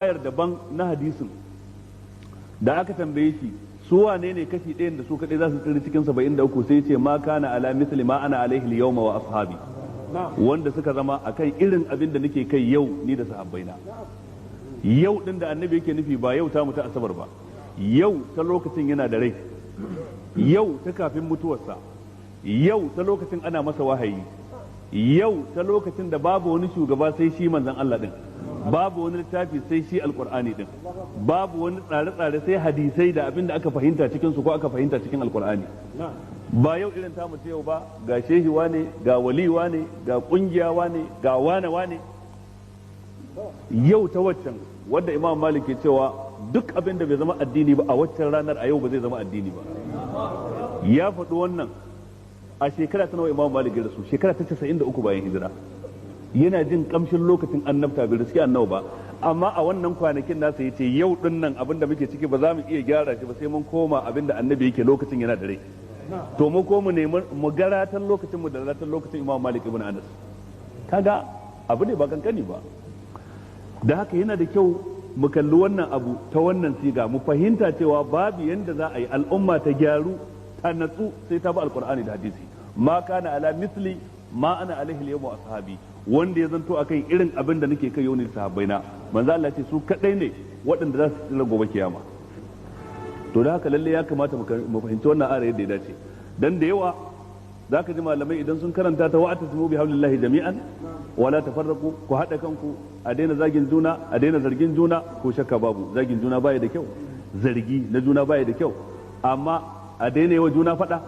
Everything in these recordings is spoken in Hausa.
ayar daban na hadisin da aka tambaye shi su wane ne kashi ɗayan da su kaɗai za su tsiri cikin 73 sai ce ma kana ala misli ma ana alaihi al-yawma wa ashabi wanda suka zama akan irin abin da nake kai yau ni da sahabbaina. Yau din da annabi yake nufi ba yau ta mutu asabar ba, yau ta lokacin yana da rai, yau ta kafin mutuwarsa, yau ta lokacin ana masa wahayi, yau ta lokacin da babu wani shugaba sai shi manzon Allah din, babu wani littafi sai shi alkur'ani din, babu wani tsare-tsare sai hadisai da abin da aka fahimta cikin su ko aka fahimta cikin alkur'ani. Ba yau irin ta mutu yau ba, ga shehi wane, ga wali wane, ga kungiya wane, ga wane wane. Yau ta waccan wadda Imam Malik ke cewa duk abin da bai zama addini ba a waccan ranar a yau ba zai zama addini ba. Ya faɗi wannan a shekara ta nawa Imam Malik ya rasu, shekara ta 93 bayan hijira. Yana jin kamshin lokacin annabta bai riski annabi ba, amma a wannan kwanakin nasa yace yau din nan abin da muke ciki ba za mu iya gyara shi ba sai mun koma abin da annabi yake lokacin yana da rai. To mu ko mu nemi mu garatan lokacin mu da garatan lokacin Imam Malik ibn Anas. Kaga abu ne ba kankani ba. Da haka yana da kyau mu kalli wannan abu ta wannan siga, mu fahimta cewa babu yanda za a yi al'umma ta gyaru ta natsu sai ta bi alqur'ani da hadisi. Ma kana ala misli ma ana alaihi al-yawma wa ashabi, wanda ya zanto akan irin abin da nake kai yau ne sahabbaina. Manzo Allah ce su kadai ne waɗanda za su tsira gobe kiyama. To da haka lalle ya kamata mu fahimci wannan ayar yadda ya dace, dan da yawa zaka ji malamai idan sun karanta ta wa'tasimu bi hablillahi jami'an wala tafarraqu, ku hada kanku, a daina zagin juna, a daina zargin juna. Ko shakka babu zagin juna baya da kyau, zargi na juna baya da kyau, amma a daina yi wa juna fada,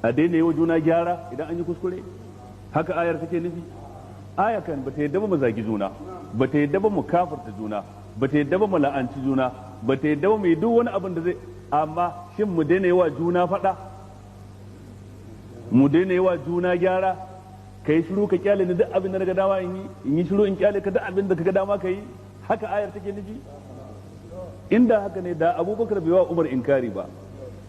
a daina yi wa juna gyara idan an yi kuskure. Haka ayar take nufi. Aya kan bata yadda ba mu zagi juna, bata yadda ba mu kafirta juna, bata yadda ba mu la'anci juna, bata yadda ba mu yi duk wani abin da zai, amma shin mu daina yi wa juna fada, mu daina yi wa juna gyara. Kai shiru ka kyale ni duk abin da naga dama in yi shiru in kyale ka duk abin da kaga dama ka yi. Haka ayar take nufi. Inda haka ne da Abubakar bai wa Umar inkari ba,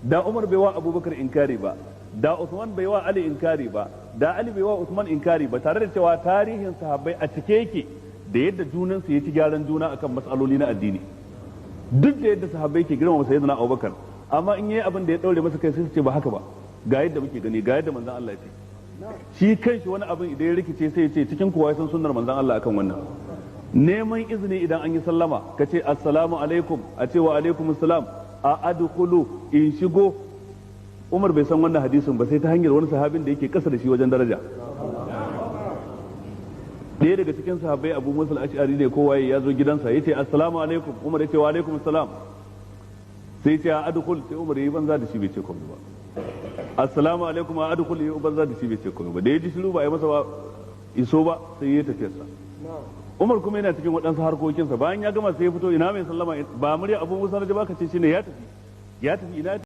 da Umar bai wa Abubakar inkari ba, da Usman bai wa Ali inkari ba, da Ali bai wa Usman inkari ba, tare da cewa tarihin sahabbai a cike yake da yadda junansu ya ci gyaran juna akan matsaloli na addini. Duk da yadda sahabbai ke girmama sayyidina Abubakar, amma in yayi abin da ya daure masa kai sai su ce ba haka ba, ga yadda muke gani, ga yadda manzon Allah ya ce. Shi kanshi wani abin idan ya rikice sai ya ce cikin kowa ya san sunnar manzon Allah akan wannan. Neman izini idan an yi sallama ka ce assalamu alaikum, a ce wa alaikum assalam, a adkhulu, in shigo. Umar bai san wannan hadisin ba sai ta hanyar wani sahabin da yake kasa da shi wajen daraja. Ɗaya daga cikin sahabbai Abu Musa al-Ash'ari ne kowa ya zo gidansa ya ce assalamu alaikum, Umar ya ce wa alaikum assalam, sai ce a adkhul, sai Umar yayi banza da shi bai ce komai ba. Assalamu alaikum a adkhul, yayi banza da shi bai ce komai ba. Da ya ji shiru ba ya masa ba iso ba sai ya tafi sa. Umar kuma yana cikin waɗansu harkokinsa, bayan ya gama sai ya fito, ina mai sallama, ba murya Abu Musa na ji ba ka ce shine ya tafi ina